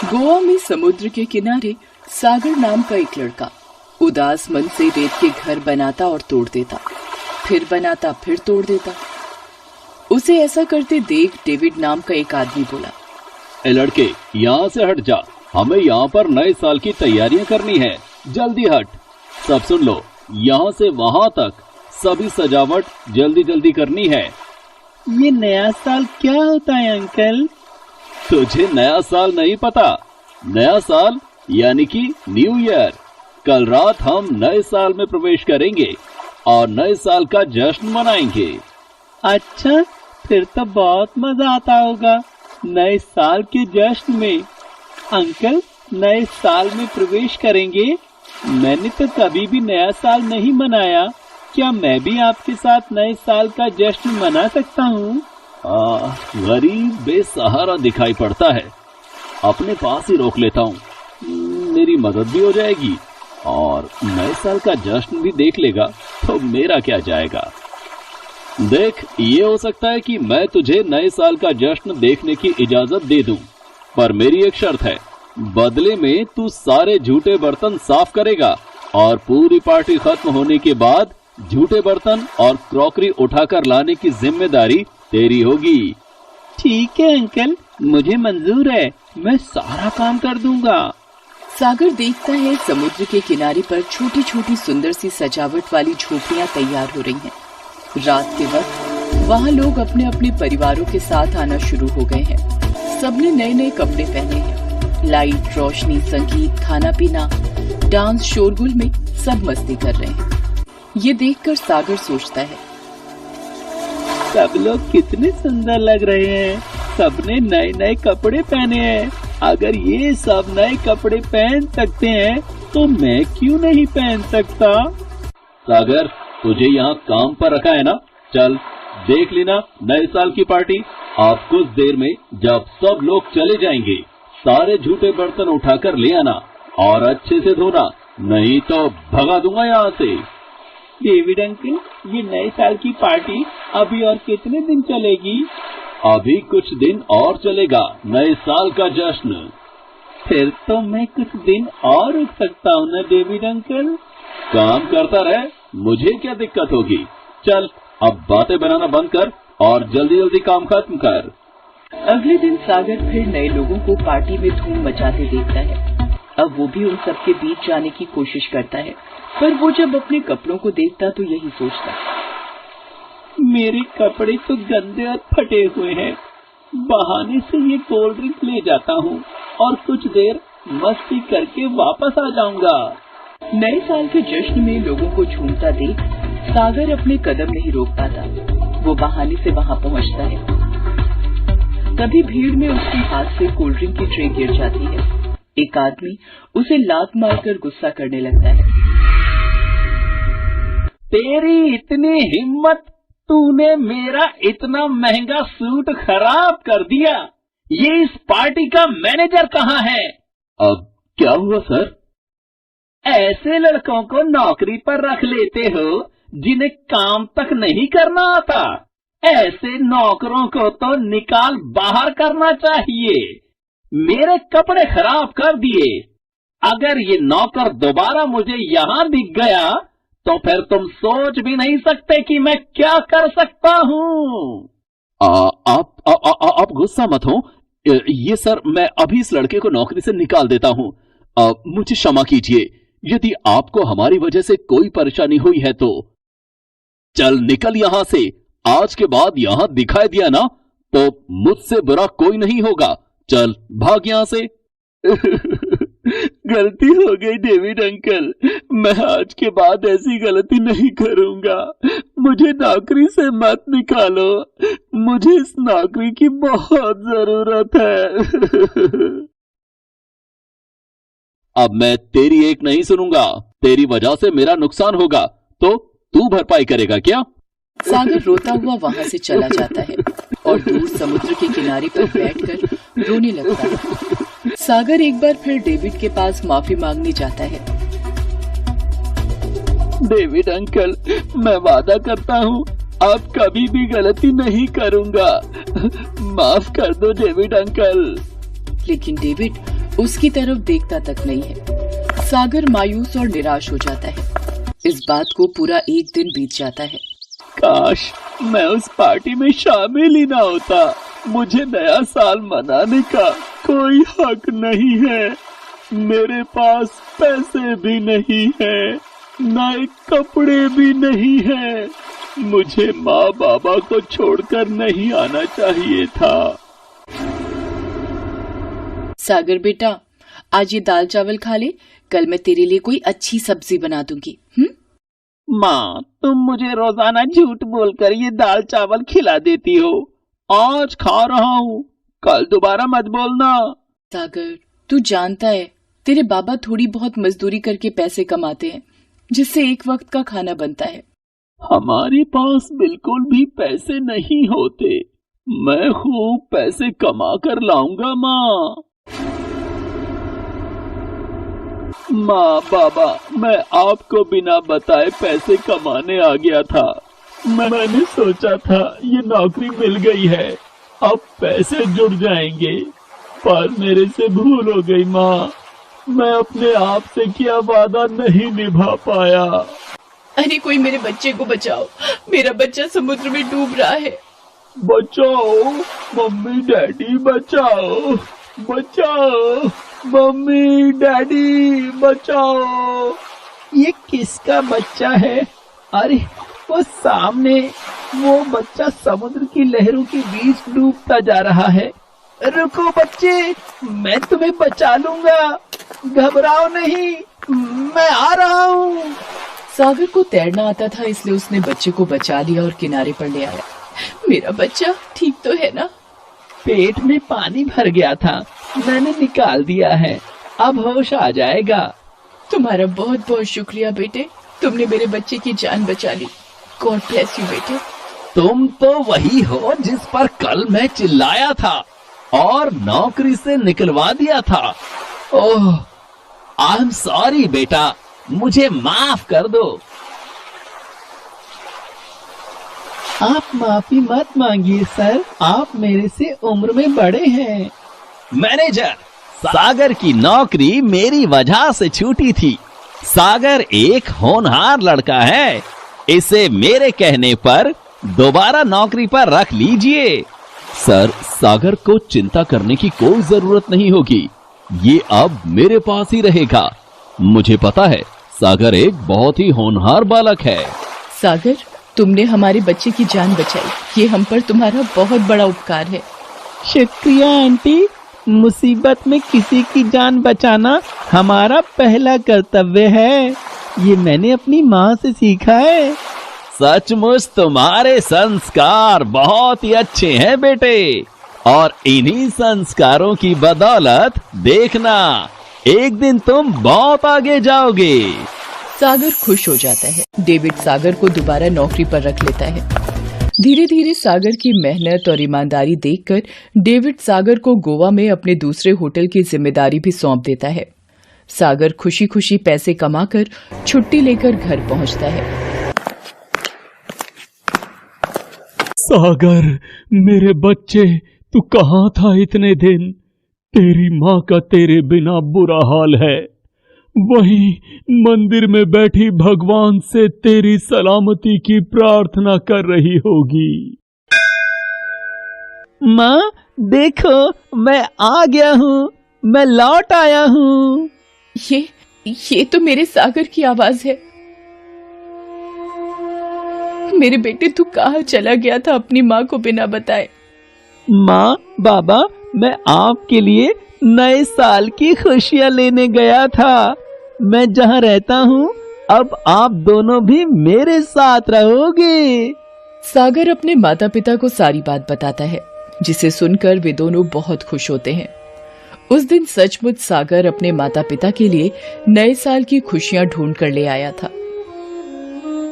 गोवा में समुद्र के किनारे सागर नाम का एक लड़का उदास मन से रेत के घर बनाता और तोड़ देता, फिर बनाता फिर तोड़ देता। उसे ऐसा करते देख डेविड नाम का एक आदमी बोला, ए लड़के, यहाँ से हट जा, हमें यहाँ पर नए साल की तैयारियां करनी है, जल्दी हट। सब सुन लो, यहाँ से वहाँ तक सभी सजावट जल्दी जल्दी करनी है। ये नया साल क्या होता है अंकल? तुझे नया साल नहीं पता? नया साल यानी कि न्यू ईयर। कल रात हम नए साल में प्रवेश करेंगे और नए साल का जश्न मनाएंगे। अच्छा, फिर तो बहुत मजा आता होगा नए साल के जश्न में। अंकल, नए साल में प्रवेश करेंगे? मैंने तो कभी भी नया साल नहीं मनाया, क्या मैं भी आपके साथ नए साल का जश्न मना सकता हूँ? गरीब बेसहारा दिखाई पड़ता है, अपने पास ही रोक लेता हूँ, मेरी मदद भी हो जाएगी और नए साल का जश्न भी देख लेगा तो मेरा क्या जाएगा। देख, ये हो सकता है कि मैं तुझे नए साल का जश्न देखने की इजाजत दे दूं, पर मेरी एक शर्त है, बदले में तू सारे झूठे बर्तन साफ करेगा और पूरी पार्टी खत्म होने के बाद झूठे बर्तन और क्रॉकरी उठाकर लाने की जिम्मेदारी तेरी होगी। ठीक है अंकल, मुझे मंजूर है, मैं सारा काम कर दूंगा। सागर देखता है समुद्र के किनारे पर छोटी छोटी सुंदर सी सजावट वाली झोपड़ियां तैयार हो रही हैं। रात के वक्त वहाँ लोग अपने अपने परिवारों के साथ आना शुरू हो गए हैं। सबने नए नए कपड़े पहने हैं। लाइट, रोशनी, संगीत, खाना पीना, डांस, शोरगुल में सब मस्ती कर रहे हैं। ये देखकर सागर सोचता है, सब लोग कितने सुंदर लग रहे हैं, सबने नए नए कपड़े पहने हैं। अगर ये सब नए कपड़े पहन सकते हैं तो मैं क्यों नहीं पहन सकता? सागर, तुझे यहाँ काम पर रखा है ना, चल देख लेना नए साल की पार्टी। आप कुछ देर में जब सब लोग चले जाएंगे, सारे झूठे बर्तन उठाकर ले आना और अच्छे से धोना, नहीं तो भगा दूंगा यहाँ से। डेविड अंकल, ये नए साल की पार्टी अभी और कितने दिन चलेगी? अभी कुछ दिन और चलेगा नए साल का जश्न। फिर तो मैं कुछ दिन और रुक सकता हूँ ना डेविड अंकल? काम करता रहे, मुझे क्या दिक्कत होगी। चल, अब बातें बनाना बंद कर और जल्दी जल्दी काम खत्म कर। अगले दिन सागर फिर नए लोगों को पार्टी में धूम मचाते देखता है। अब वो भी उन सबके बीच जाने की कोशिश करता है, पर वो जब अपने कपड़ों को देखता तो यही सोचता, मेरे कपड़े तो गंदे और फटे हुए हैं। बहाने से ये कोल्ड ड्रिंक ले जाता हूँ और कुछ देर मस्ती करके वापस आ जाऊंगा। नए साल के जश्न में लोगों को झूमता देख सागर अपने कदम नहीं रोक पाता। वो बहाने से वहाँ पहुँचता है। तभी भीड़ में उसके हाथ से कोल्ड ड्रिंक की ट्रे गिर जाती है। एक आदमी उसे लात मारकर गुस्सा करने लगता है। तेरी इतनी हिम्मत, तूने मेरा इतना महंगा सूट खराब कर दिया। ये इस पार्टी का मैनेजर कहाँ है? अब क्या हुआ सर? ऐसे लड़कों को नौकरी पर रख लेते हो जिन्हें काम तक नहीं करना आता। ऐसे नौकरों को तो निकाल बाहर करना चाहिए। मेरे कपड़े खराब कर दिए। अगर ये नौकर दोबारा मुझे यहाँ दिख गया तो फिर तुम सोच भी नहीं सकते कि मैं क्या कर सकता हूँ। आप गुस्सा मत हो। ये सर, मैं अभी इस लड़के को नौकरी से निकाल देता हूँ। मुझे क्षमा कीजिए यदि आपको हमारी वजह से कोई परेशानी हुई है तो। चल निकल यहाँ से। आज के बाद यहाँ दिखाई दिया ना तो मुझसे बुरा कोई नहीं होगा। चल भाग यहाँ से। गलती हो गई डेविड अंकल, मैं आज के बाद ऐसी गलती नहीं करूंगा। मुझे नौकरी से मत निकालो, मुझे इस नौकरी की बहुत जरूरत है। अब मैं तेरी एक नहीं सुनूंगा। तेरी वजह से मेरा नुकसान होगा तो तू भरपाई करेगा क्या? सागर रोता हुआ वहाँ से चला जाता है और दूर समुद्र के किनारे पर बैठकर रोने लगता है। सागर एक बार फिर डेविड के पास माफी मांगने जाता है। डेविड अंकल, मैं वादा करता हूँ अब कभी भी गलती नहीं करूँगा। माफ कर दो डेविड अंकल। लेकिन डेविड उसकी तरफ देखता तक नहीं है। सागर मायूस और निराश हो जाता है। इस बात को पूरा एक दिन बीत जाता है। काश मैं उस पार्टी में शामिल ही ना होता। मुझे नया साल मनाने का कोई हक नहीं है। मेरे पास पैसे भी नहीं है, नए कपड़े भी नहीं है। मुझे माँ बाबा को छोड़कर नहीं आना चाहिए था। सागर बेटा, आज ये दाल चावल खा ले, कल मैं तेरे लिए कोई अच्छी सब्जी बना दूंगी। माँ, तुम मुझे रोजाना झूठ बोलकर ये दाल चावल खिला देती हो। आज खा रहा हूँ, कल दोबारा मत बोलना। सागर, तू जानता है तेरे बाबा थोड़ी बहुत मजदूरी करके पैसे कमाते हैं, जिससे एक वक्त का खाना बनता है। हमारे पास बिल्कुल भी पैसे नहीं होते। मैं खूब पैसे कमा कर लाऊंगा माँ। माँ बाबा, मैं आपको बिना बताए पैसे कमाने आ गया था। मैंने सोचा था ये नौकरी मिल गई है, अब पैसे जुड़ जाएंगे, पर मेरे से भूल हो गई माँ। मैं अपने आप से किया वादा नहीं निभा पाया। अरे कोई मेरे बच्चे को बचाओ, मेरा बच्चा समुद्र में डूब रहा है। बचाओ मम्मी डैडी, बचाओ बचाओ मम्मी डैडी, बचाओ। ये किसका बच्चा है? अरे वो सामने वो बच्चा समुद्र की लहरों के बीच डूबता जा रहा है। रुको बच्चे, मैं तुम्हें बचा लूंगा, घबराओ नहीं, मैं आ रहा हूँ। सागर को तैरना आता था, इसलिए उसने बच्चे को बचा लिया और किनारे पर ले आया। मेरा बच्चा ठीक तो है ना? पेट में पानी भर गया था, मैंने निकाल दिया है, अब होश आ जाएगा। तुम्हारा बहुत बहुत शुक्रिया बेटे, तुमने मेरे बच्चे की जान बचा ली। गॉड ब्लेस यू बेटे। तुम तो वही हो जिस पर कल मैं चिल्लाया था और नौकरी से निकलवा दिया था। ओह, आई एम सॉरी बेटा, मुझे माफ कर दो। आप माफी मत मांगिए सर, आप मेरे से उम्र में बड़े हैं। मैनेजर, सागर की नौकरी मेरी वजह से छूटी थी। सागर एक होनहार लड़का है, इसे मेरे कहने पर दोबारा नौकरी पर रख लीजिए। सर, सागर को चिंता करने की कोई जरूरत नहीं होगी, ये अब मेरे पास ही रहेगा। मुझे पता है सागर एक बहुत ही होनहार बालक है। सागर, तुमने हमारे बच्चे की जान बचाई, ये हम पर तुम्हारा बहुत बड़ा उपकार है। शुक्रिया आंटी, मुसीबत में किसी की जान बचाना हमारा पहला कर्तव्य है, ये मैंने अपनी माँ से सीखा है। सचमुच तुम्हारे संस्कार बहुत ही अच्छे हैं बेटे, और इन्हीं संस्कारों की बदौलत देखना एक दिन तुम बहुत आगे जाओगे। सागर खुश हो जाता है। डेविड सागर को दोबारा नौकरी पर रख लेता है। धीरे धीरे सागर की मेहनत और ईमानदारी देखकर डेविड सागर को गोवा में अपने दूसरे होटल की जिम्मेदारी भी सौंप देता है। सागर खुशी खुशी पैसे कमाकर छुट्टी लेकर घर पहुंचता है। सागर, मेरे बच्चे, तू कहाँ था इतने दिन? तेरी माँ का तेरे बिना बुरा हाल है, वही मंदिर में बैठी भगवान से तेरी सलामती की प्रार्थना कर रही होगी। माँ देखो, मैं आ गया हूँ, मैं लौट आया हूँ। ये तो मेरे सागर की आवाज है। मेरे बेटे, तू कहाँ चला गया था अपनी माँ को बिना बताए? माँ बाबा, मैं आपके लिए नए साल की खुशियाँ लेने गया था। मैं जहाँ रहता हूँ, अब आप दोनों भी मेरे साथ रहोगे। सागर अपने माता पिता को सारी बात बताता है, जिसे सुनकर वे दोनों बहुत खुश होते हैं। उस दिन सचमुच सागर अपने माता पिता के लिए नए साल की खुशियां ढूंढ कर ले आया था।